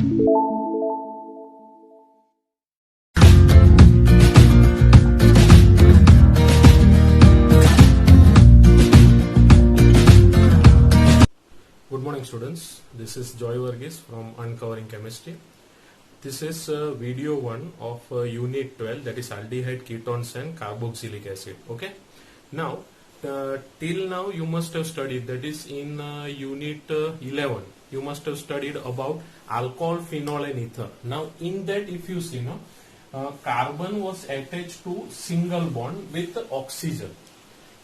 Good morning students, this is Joy Varghese from Uncovering Chemistry. This is video 1 of unit 12, that is aldehyde, ketones and carboxylic acid. Okay, now till now you must have studied, that is in unit 11 you must have studied about alcohol, phenol and ether. Now in that, if you see, carbon was attached to single bond with oxygen.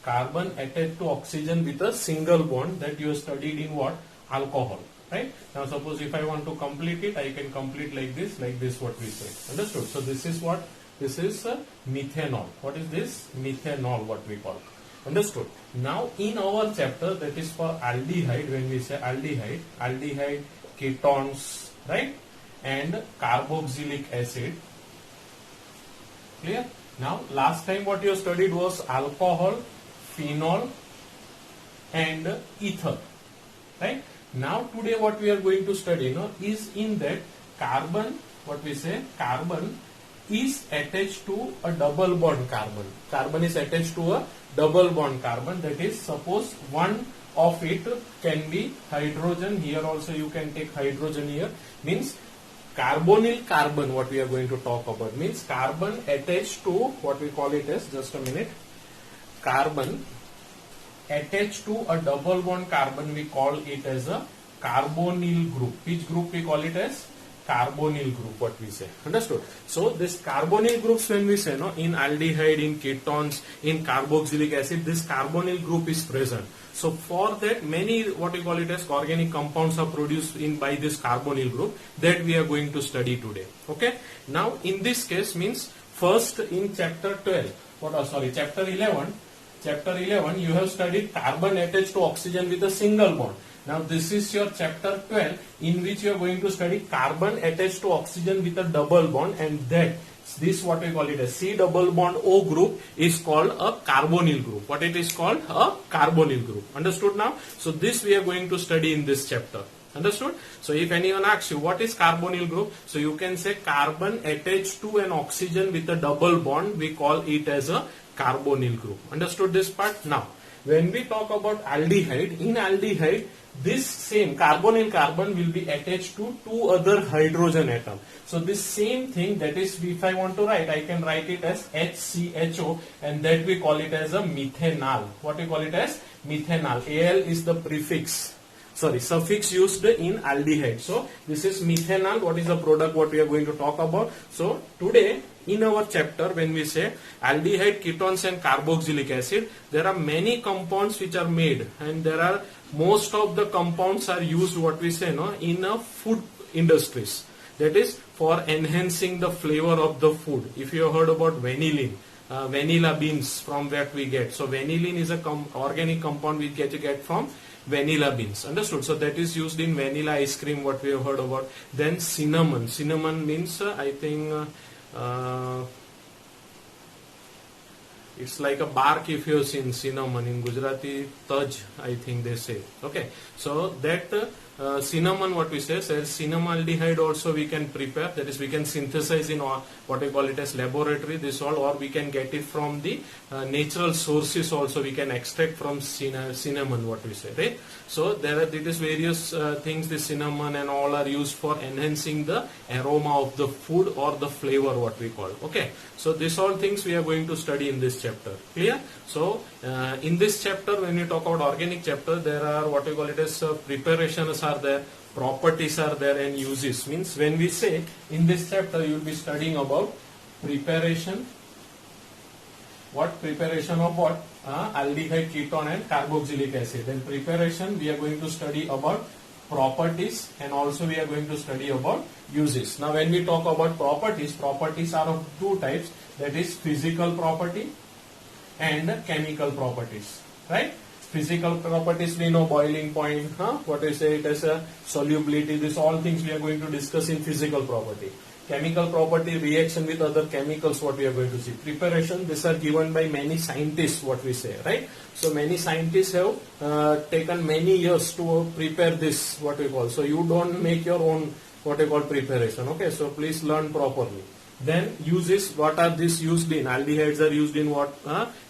Carbon attached to oxygen with a single bond, that you studied in what? Alcohol, right? Now suppose if I want to complete it, I can complete like this what we say. Understood? So this is what? This is methanol. What is this? Methanol, what we call. Understood? Now in our chapter, that is for aldehyde, when we say aldehyde, ketones, right? And carboxylic acid. Clear? Now last time what you studied was alcohol, phenol and ether, right? Now today what we are going to study is in that carbon, what we say, carbon is attached to a double bond carbon. Carbon is attached to a double bond carbon, that is, suppose one of it can be hydrogen, here also you can take hydrogen here, means carbonyl carbon, what we are going to talk about, means carbon attached to, what we call it as, just a minute, carbon attached to a double bond carbon, we call it as a carbonyl group. Which group we call it as? Carbonyl group, what we say. Understood? So this carbonyl groups, when we say in aldehyde, in ketones, in carboxylic acid, this carbonyl group is present. So for that, many, what we call it as, organic compounds are produced by this carbonyl group, that we are going to study today. Okay? Now in this case, means first in chapter 12, chapter 11 you have studied carbon attached to oxygen with a single bond. Now this is your chapter 12, in which you are going to study carbon attached to oxygen with a double bond, and that this, what we call it as, C double bond O group, is called a carbonyl group. What it is called? A carbonyl group. Understood now? So this we are going to study in this chapter. Understood? So if anyone asks you what is carbonyl group, so you can say carbon attached to an oxygen with a double bond, we call it as a carbonyl group. Understood this part? Now when we talk about aldehyde, in aldehyde, this same carbonyl carbon will be attached to two other hydrogen atoms. So this same thing, that is, if I want to write, I can write it as HCHO, and that we call it as a methanol. What we call it as? Methanol. Al is the suffix used in aldehyde. So this is methanol. What is the product what we are going to talk about? So today in our chapter, when we say aldehyde, ketones and carboxylic acid, there are many compounds which are made, and there are most of the compounds are used, what we say, in a food industries. That is for enhancing the flavor of the food. If you have heard about vanillin, vanilla beans from that we get. So vanillin is a organic compound we get from vanilla beans. Understood? So that is used in vanilla ice cream, what we have heard about. Then cinnamon. Cinnamon means I think it's like a bark, if you have seen cinnamon. In Gujarati, taj, I think they say. Okay. So that cinnamon, what we say, so cinnamaldehyde also we can prepare, that is we can synthesize in what we call it as laboratory, this all, or we can get it from the natural sources also, we can extract from cinnamon, what we say, right? So there are various things, the cinnamon and all are used for enhancing the aroma of the food or the flavor, what we call. Okay, so these all things we are going to study in this chapter. Clear? So in this chapter, when we talk about organic chapter, there are what we call it as preparations are there, properties are there, and uses. Means when we say in this chapter, you will be studying about preparation. What? Preparation of what? Aldehyde, ketone and carboxylic acid. Then preparation, we are going to study about properties, and also we are going to study about uses. Now when we talk about properties, properties are of two types, that is physical property and chemical properties, right? Physical properties we know, boiling point, what we say it as a solubility, this all things we are going to discuss in physical property. Chemical property, reaction with other chemicals, what we are going to see. Preparation, these are given by many scientists, what we say, right? So many scientists have taken many years to prepare this, what we call. So you don't make your own what I call preparation. Okay, so please learn properly. Then uses, what are these used in? Aldehydes are used in what?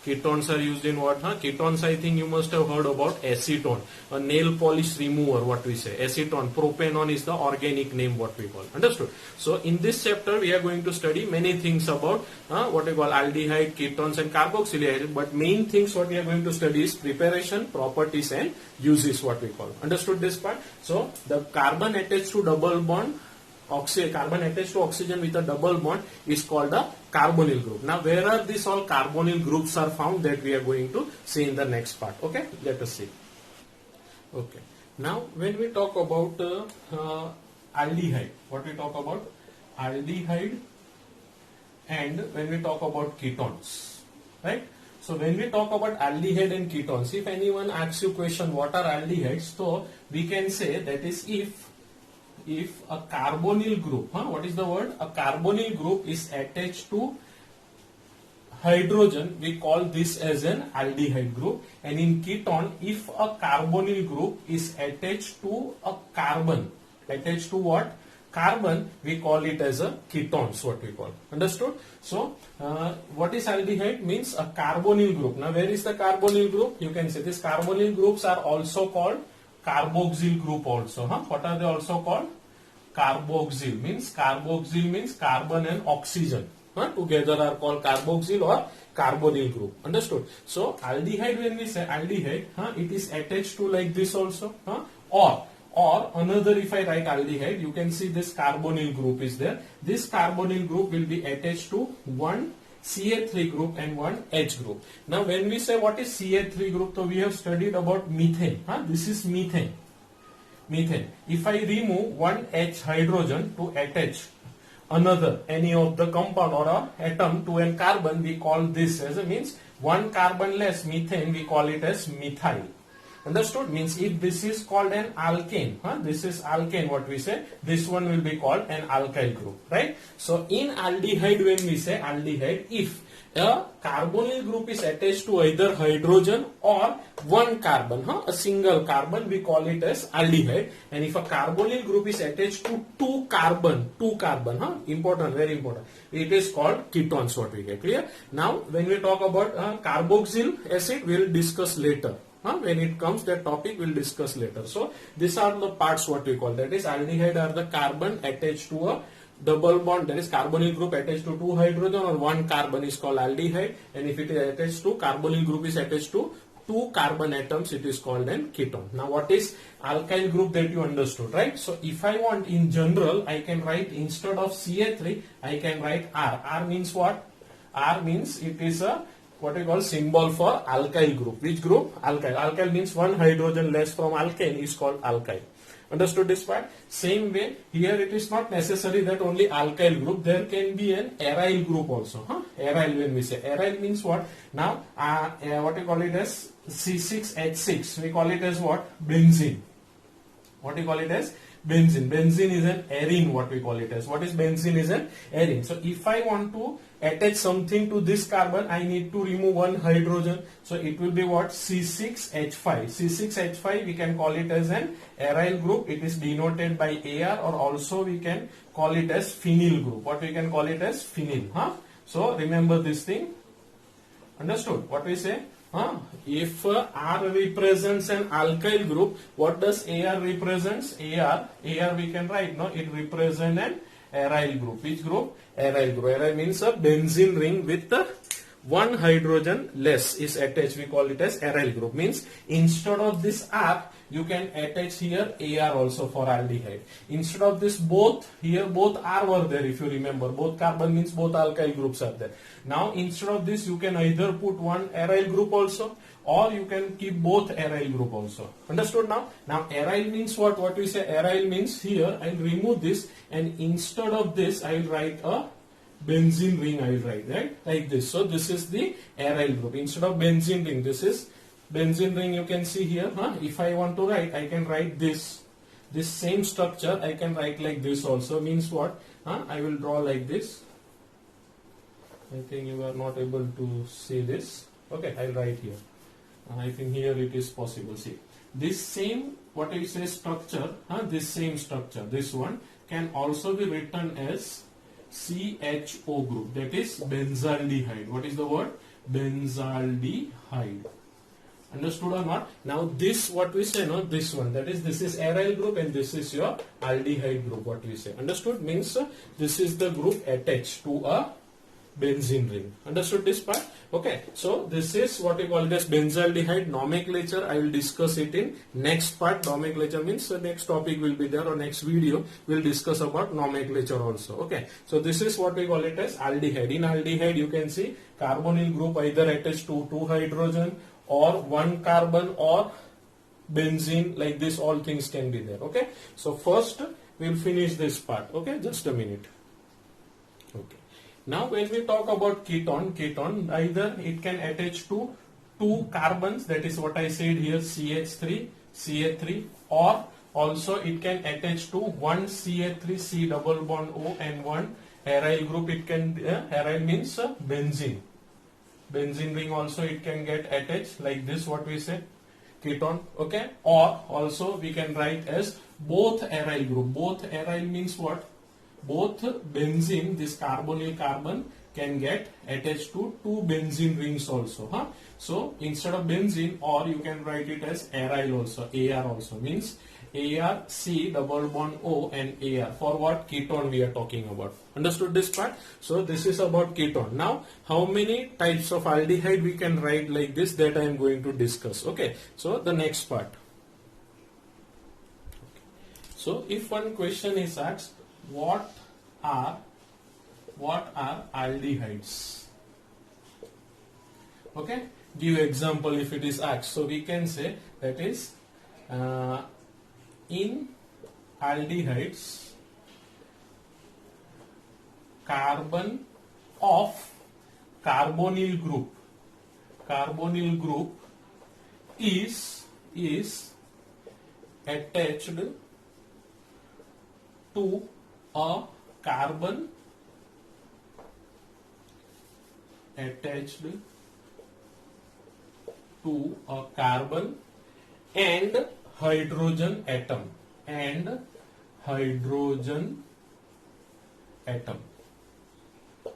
Ketones are used in what? Ketones, I think you must have heard about acetone, a nail polish remover, what we say. Acetone, propanone is the organic name, what we call. Understood? So in this chapter, we are going to study many things about what we call aldehyde, ketones and carboxylic acid. But main things what we are going to study is preparation, properties and uses, what we call. Understood this part? So the carbon attached to double bond, carbon attached to oxygen with a double bond is called a carbonyl group. Now where are these all carbonyl groups are found, that we are going to see in the next part. Okay, let us see. Okay, now when we talk about aldehyde, what we talk about? Aldehyde, and when we talk about ketones, right? So when we talk about aldehyde and ketones, if anyone asks you question what are aldehydes, so we can say that is if a carbonyl group, what is the word? A carbonyl group is attached to hydrogen, we call this as an aldehyde group. And in ketone, if a carbonyl group is attached to a carbon, attached to what? Carbon, we call it as a ketones, what we call. Understood? So, what is aldehyde? Means a carbonyl group. Now, where is the carbonyl group? You can say these carbonyl groups are also called carboxyl group also. What are they also called? Carboxyl means carbon and oxygen together are called carboxyl or carbonyl group. Understood? So aldehyde, when we say aldehyde, it is attached to like this also, or another, if I write aldehyde, you can see this carbonyl group is there. This carbonyl group will be attached to one CH3 group and one H group. Now when we say what is CH3 group, so we have studied about methane. This is methane. If I remove one H hydrogen to attach another, any of the compound or a atom to an carbon, we call this as means one carbon less methane, we call it as methyl. Understood? Means if this is called an alkane, this is alkane, what we say, this one will be called an alkyl group, right? So in aldehyde, when we say aldehyde, if a carbonyl group is attached to either hydrogen or one carbon, a single carbon, we call it as aldehyde. And if a carbonyl group is attached to two carbon, important, very important, it is called ketones, what we get. Clear? Now when we talk about carboxyl acid, we will discuss later. When it comes, that topic we'll discuss later. So these are the parts what we call, that is aldehyde are the carbon attached to a double bond, that is carbonyl group attached to two hydrogen or one carbon is called aldehyde, and if it is attached to carbonyl group is attached to two carbon atoms, it is called an ketone. Now what is alkyl group, that you understood, right? So if I want in general, I can write instead of CH3, I can write R. R means what? R means it is a what we call symbol for alkyl group. Which group? Alkyl. Alkyl means one hydrogen less from alkane is called alkyl. Understood this part? Same way, here it is not necessary that only alkyl group, there can be an aryl group also. Aryl, when we say aryl means what? Now, what we call it as C6H6, we call it as what? Benzene. What we call it as? Benzene. Benzene is an arene, what we call it as. What is benzene? Is an arene. So if I want to attach something to this carbon, I need to remove one hydrogen. So it will be what? C6H5. C6H5, we can call it as an aryl group. It is denoted by AR, or also we can call it as phenyl group. What we can call it as? Phenyl. So remember this thing. Understood? What we say? If R represents an alkyl group, what does AR represents? AR we can write, no? It represents an aryl group. Which group? Aryl group. Aryl means a benzene ring with one hydrogen less is attached. We call it as aryl group. Means instead of this R, you can attach here AR also for aldehyde. Instead of this both, here both R were there, if you remember. Both carbon means both alkyl groups are there. Now instead of this, you can either put one aryl group also, or you can keep both aryl group also. Understood now? Now aryl means what? What we say aryl means, here I will remove this, and instead of this I will write a benzene ring, I will write, right? Like this. So this is the aryl group. Instead of benzene ring, this is benzene ring, you can see here. If I want to write, I can write this same structure, I can write like this also. Means what? I will draw like this. I think you are not able to see this. Okay, I will write here. I think here it is possible. See, this same, what I say structure, this same structure, this one, can also be written as CHO group, that is benzaldehyde. What is the word? Benzaldehyde. Understood or not? Now this, what we say, no, this one, that is, this is aryl group and this is your aldehyde group, what we say. Understood? Means this is the group attached to a benzene ring. Understood this part? Okay, so this is what we call it as benzaldehyde nomenclature. I will discuss it in next part. Nomenclature means the next topic will be there, or next video we'll discuss about nomenclature also. Okay, so this is what we call it as aldehyde. In aldehyde you can see carbonyl group either attached to 2 hydrogen or 1 carbon or benzene, like this, all things can be there. Okay, so first we'll finish this part. Okay, just a minute. Okay. Now when we talk about keton either it can attach to 2 carbons, that is what I said here, CH3, CH3, or also it can attach to 1 CH3, C double bond O, and 1 aryl group. It can, aryl means benzene. Benzene ring also it can get attached, like this, what we say, keton. Okay, or also we can write as both aryl group. Both aryl means what? Both benzene, this carbonyl carbon, can get attached to 2 benzene rings also. So instead of benzene, or you can write it as aryl also, AR also, means AR, C double bond O, and AR. For what? Keton we are talking about. Understood this part? So this is about keton. Now how many types of aldehyde we can write like this, that I am going to discuss. Okay, so the next part. So if one question is asked, what are aldehydes? Okay, give example if it is asked. So we can say that is in aldehydes, carbon of carbonyl group is attached to a carbon and hydrogen atom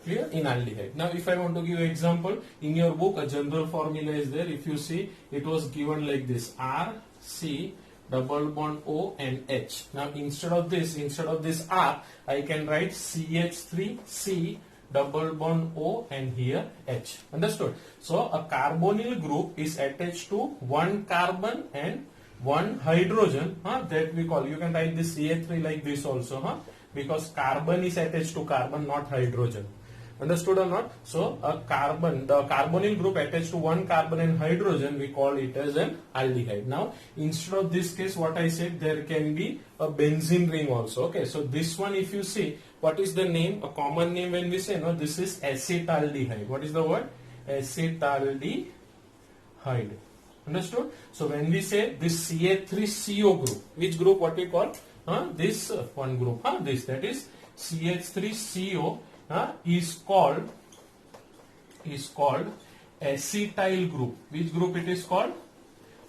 Clear? In aldehyde. Now if I want to give an example, in your book a general formula is there. If you see, it was given like this: R, C double bond O and H. Now instead of this R, I can write CH3, C double bond O, and here H. Understood? So a carbonyl group is attached to 1 carbon and 1 hydrogen, that we call, you can write this CH3 like this also, because carbon is attached to carbon, not hydrogen. Understood or not? So the carbonyl group attached to 1 carbon and hydrogen, we call it as an aldehyde. Now instead of this case, what I said, there can be a benzene ring also. Okay, so this one, if you see, what is the name, a common name when we say, no, this is acetaldehyde. What is the word? Acetaldehyde. Understood? So when we say this CH3CO group, which group, what we call? This one group, this, that is CH3CO, is called acetyl group. Which group it is called?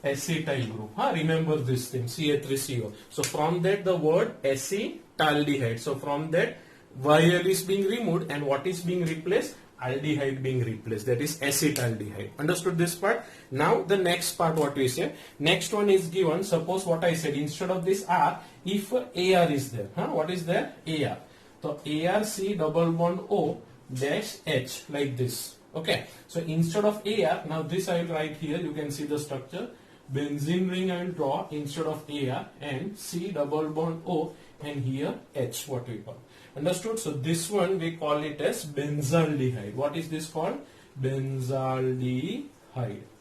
Acetyl group. Remember this thing, CH3CO. So from that the word acetaldehyde. So from that YL is being removed, and what is being replaced? Aldehyde being replaced, that is acetaldehyde. Understood this part? Now the next part, what we say, next one is given. Suppose what I said, instead of this R, if AR is there, what is there? AR. So ARC double bond O dash H, like this. Okay, so instead of AR, now this I will write here, you can see the structure. Benzene ring I will draw instead of AR, and C double bond O, and here H, what we call. Understood? So this one we call it as benzaldehyde. What is this called? Benzaldehyde.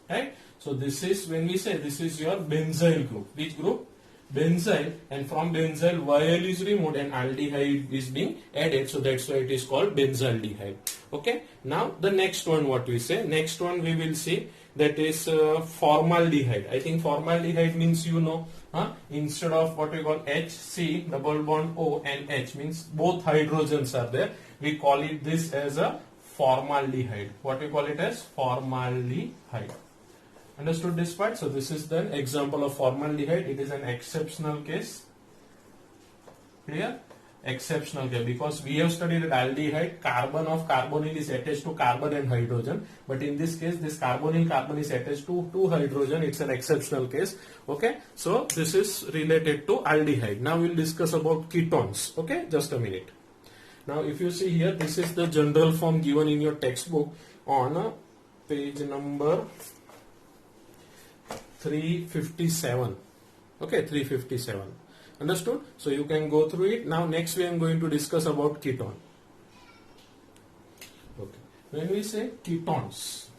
Right? So this is, when we say, this is your benzyl group. Which group? Benzyl, and from benzyl YL is removed and aldehyde is being added, so that's why it is called benzaldehyde. Okay, now the next one, what we say, next one we will see, that is formaldehyde. I think formaldehyde means, you know, instead of what we call HC double bond O and H, means both hydrogens are there, we call it this as a formaldehyde. What we call it as? Formaldehyde. Understood this part? So this is the example of formaldehyde. It is an exceptional case. Clear? exceptional case, because we have studied that aldehyde, carbon of carbonyl is attached to carbon and hydrogen, but in this case this carbonyl carbon is attached to two hydrogen. It's an exceptional case. Okay, so this is related to aldehyde. Now we'll discuss about ketones. Okay, just a minute. Now if you see here, this is the general form given in your textbook on page number 357. Okay, 357. Understood? So you can go through it. Now next we are going to discuss about ketone. Okay. When we say ketones,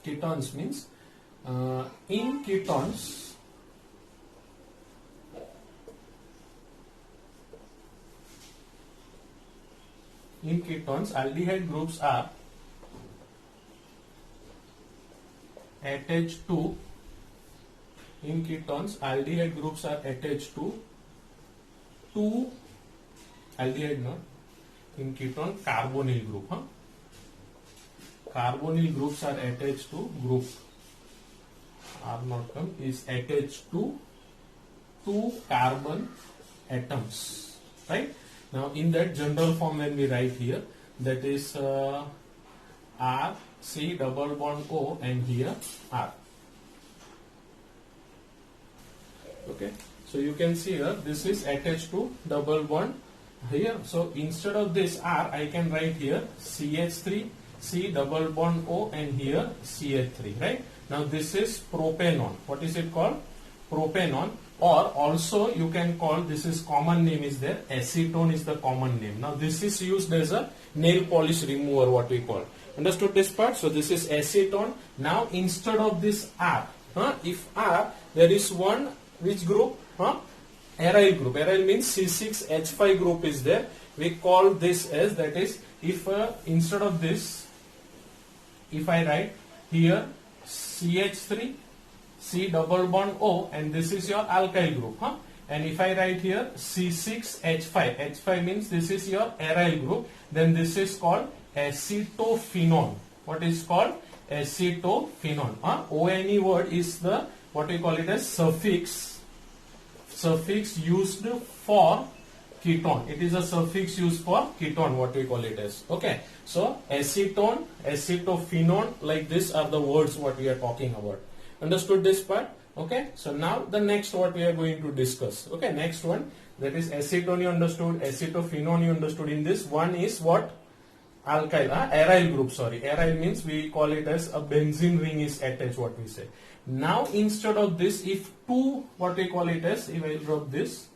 ketones means in ketones aldehyde groups are attached to aldehyde groups are attached to two aldehyde, not in ketone carbonyl group. Carbonyl groups are attached to group R not come is attached to two carbon atoms. Right? Now in that general form when we write here, that is R C double bond O and here R. Okay, so you can see here this is attached to double bond here. So instead of this R, I can write here CH3, C double bond O and here CH3. Right? Now this is propanone. What is it called? Propanone. Or also you can call, this is common name is there, acetone is the common name. Now this is used as a nail polish remover, what we call. Understood this part? So this is acetone. Now instead of this R, if R, there is one, which group? Aryl group. Aryl means C6H5 group is there. We call this as, that is, if instead of this, if I write here CH3, C double bond O, and this is your alkyl group. And if I write here C6H5, H5 means this is your aryl group, then this is called acetophenone. What is called? Acetophenone. ONE word is the, what we call it as suffix used for ketone. It is a suffix used for ketone, what we call it as. Okay, so acetone, acetophenone, like this are the words what we are talking about. Understood this part? Okay, so now the next what we are going to discuss. Okay, next one, that is acetone you understood, acetophenone you understood. In this one is what? Alkyl, aryl group, sorry. Aryl means we call it as a benzene ring is attached, what we say. Now instead of this, if two, what we call it as, if I drop this,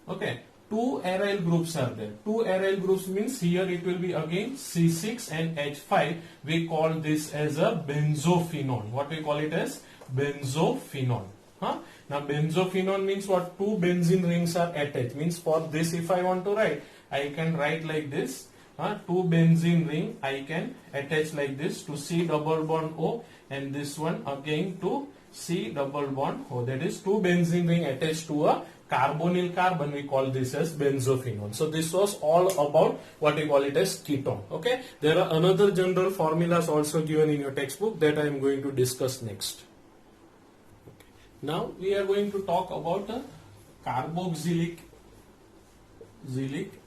okay, two aryl groups are there. Two aryl groups means here it will be again C6 and H5. We call this as a benzophenone. What we call it as? Benzophenone. Now benzophenone means what? Two benzene rings are attached. Means for this if I want to write, I can write like this. Two benzene ring I can attach like this to C double bond O, and this one again to C double bond O. That is two benzene ring attached to a carbonyl carbon. We call this as benzophenone. So this was all about what we call it as ketone. Okay, there are another general formulas also given in your textbook that I am going to discuss next. Okay. Now we are going to talk about carboxylic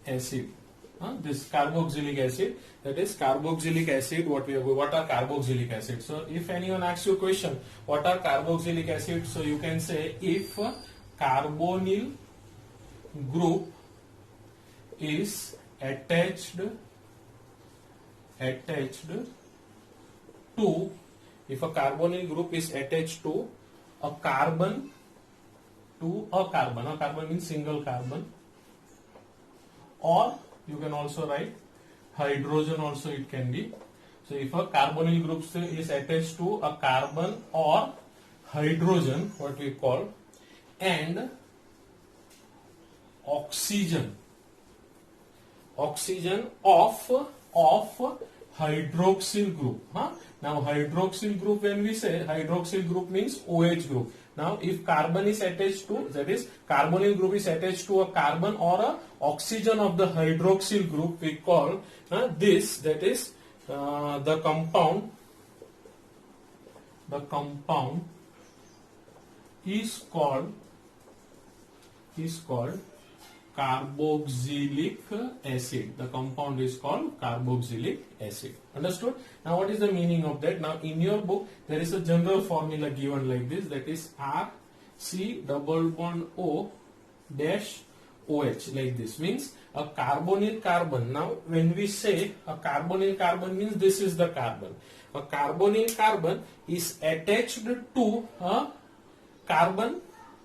acid. This carboxylic acid, that is carboxylic acid. What are carboxylic acid? So if anyone asks you a question, what are carboxylic acid? So you can say, if carbonyl group is attached to, if a carbonyl group is attached to a carbon, a carbon means single carbon, or you can also write hydrogen also it can be. So if a carbonyl group is attached to a carbon or hydrogen, what we call, and oxygen of hydroxyl group. Now hydroxyl group, when we say hydroxyl group means OH group. Now if carbon is attached to, that is carbonyl group is attached to a carbon or a oxygen of the hydroxyl group, we call this, that is the compound is called carboxylic acid. The compound is called carboxylic acid. Understood? Now what is the meaning of that? Now in your book there is a general formula given like this, that is RC double bond O dash OH, like this. Means a carbonyl carbon. Now when we say a carbonyl carbon means this is the carbon. A carbonyl carbon is attached to a carbon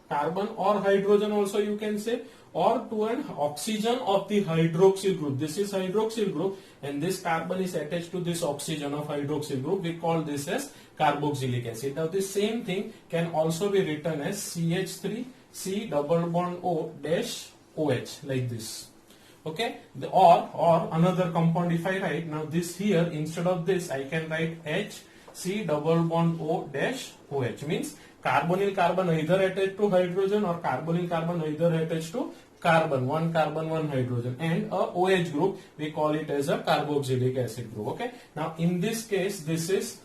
or hydrogen also you can say, or to an oxygen of the hydroxyl group. This is hydroxyl group and this carbon is attached to this oxygen of hydroxyl group. We call this as carboxylic acid. Now this same thing can also be written as CH3 C double bond O dash OH, like this. Okay, or another compound if I write, now this here instead of this I can write H C double bond O dash OH, means carbonyl carbon either attached to hydrogen or carbonyl carbon either attached to carbon, one hydrogen, and a OH group we call it as a carboxylic acid group. Okay, now in this case this is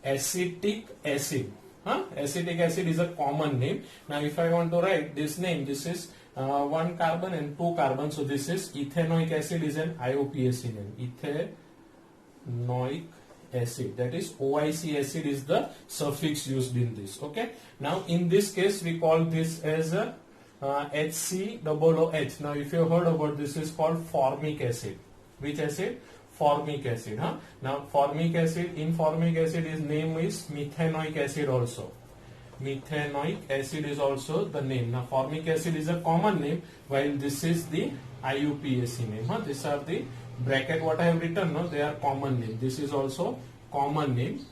acetic acid. Acetic acid is a common name. Now if I want to write this name, this is one carbon and two carbon, so this is ethanoic acid is an IUPAC name. Ethanoic acid, that is OIC acid is the suffix used in this. Okay, now in this case we call this as a HCOOH. Now if you heard about this is called formic acid. Which acid? Formic acid. Now formic acid, in formic acid his name is methanoic acid also. Methanoic acid is also the name. Now formic acid is a common name while this is the IUPAC name. These are the bracket what I have written, no, they are common name. This is also common name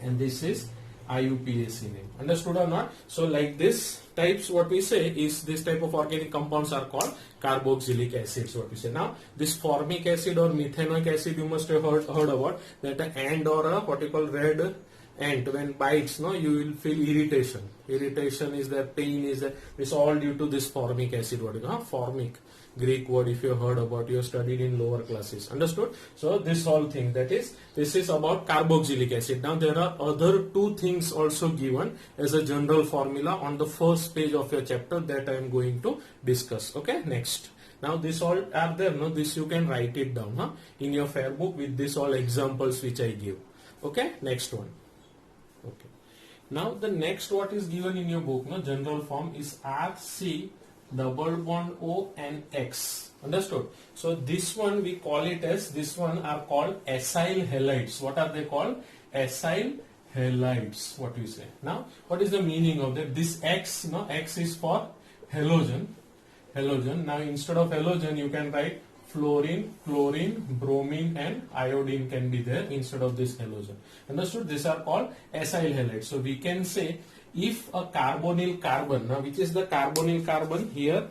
and this is IUPAC name. Understood or not? So like this types what we say is this type of organic compounds are called carboxylic acids, what we say. Now this formic acid or methanoic acid you must have heard about that an ant or a what you call red ant when bites, no, you will feel irritation. Irritation is there, pain is there. It's all due to this formic acid. What is formic? Greek word if you heard about, you studied in lower classes. Understood? So this whole thing, that is, this is about carboxylic acid. Now there are other two things also given as a general formula on the first page of your chapter that I am going to discuss. Okay, next. Now this all are there, no, this you can write it down in your fair book with this all examples which I give. Okay, next one. Okay. Now the next what is given in your book, no, general form is RC double bond O and X. Understood? So this one we call it as, this one are called acyl halides. What are they called? Acyl halides. What we say. Now what is the meaning of that? This X, no, X is for halogen. Halogen. Now instead of halogen you can write fluorine, chlorine, bromine and iodine can be there instead of this halogen. Understood? These are called acyl halides. So we can say if a carbonyl carbon, now which is the carbonyl carbon here,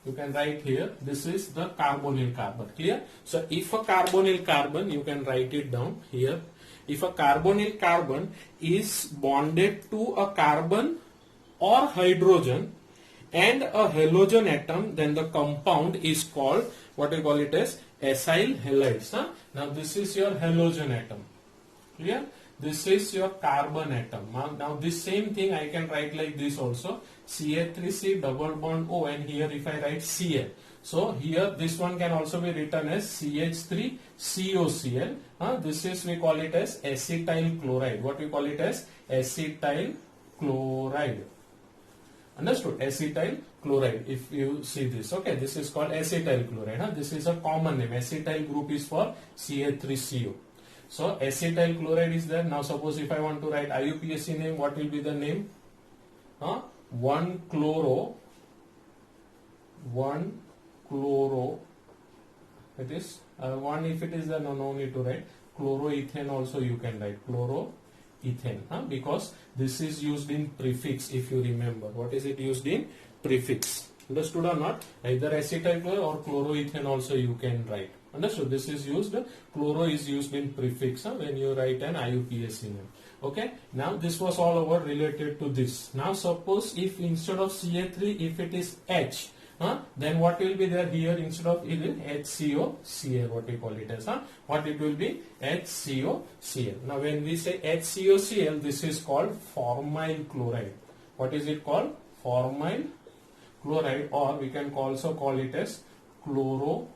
you can write here, this is the carbonyl carbon. Clear? So if a carbonyl carbon, you can write it down here. If a carbonyl carbon is bonded to a carbon or hydrogen and a halogen atom, then the compound is called, what we call it as acyl halides. Now this is your halogen atom. Clear? This is your carbon atom. Now this same thing I can write like this also, CH3C double bond O, and here if I write Cl. So here this one can also be written as CH3COCl. This is, we call it as acetyl chloride. What we call it as acetyl chloride. Understood? Acetyl chloride. If you see this, okay, this is called acetyl chloride. This is a common name. Acetyl group is for CH3CO. So acetyl chloride is there. Now suppose if I want to write IUPAC name, what will be the name? 1-chloro. It is 1 if it is there, no need to write. Chloroethane also you can write. Chloroethane. Because this is used in prefix if you remember. What is it used in? Prefix. Understood or not? Either acetyl chloride or chloroethane also you can write. Understood? This is used, chloro is used in prefix when you write an IUPAC name. Okay. Now this was all over related to this. Now suppose if instead of Ca3 if it is H, then what will be there here instead of HCOCl, what we call it as, what it will be? HCOCl. Now when we say HCOCl, this is called formyl chloride. What is it called? Formyl chloride, or we can also call it as chloromethane.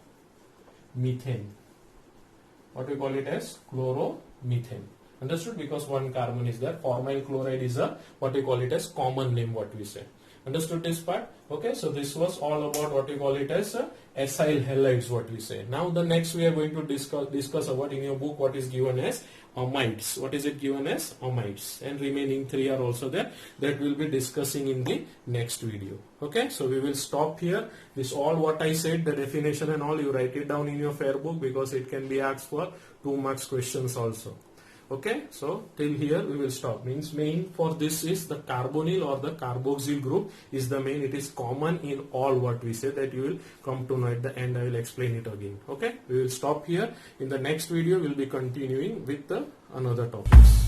What we call it as chloromethane. Understood? Because one carbon is there. Formyl chloride is a what we call it as common name, what we say. Understood this part? Okay, so this was all about what we call it as acyl halides, what we say. Now the next we are going to discuss about in your book what is given as amides. What is it given as? Amides. And remaining three are also there, that we'll be discussing in the next video. Okay, so we will stop here. This all what I said, the definition and all, you write it down in your fair book, because it can be asked for 2 marks questions also. Okay, so till here we will stop. Means main for this is the carbonyl or the carboxyl group is the main. It is common in all what we say, that you will come to know at the end. I will explain it again. Okay, we will stop here. In the next video we will be continuing with the another topics.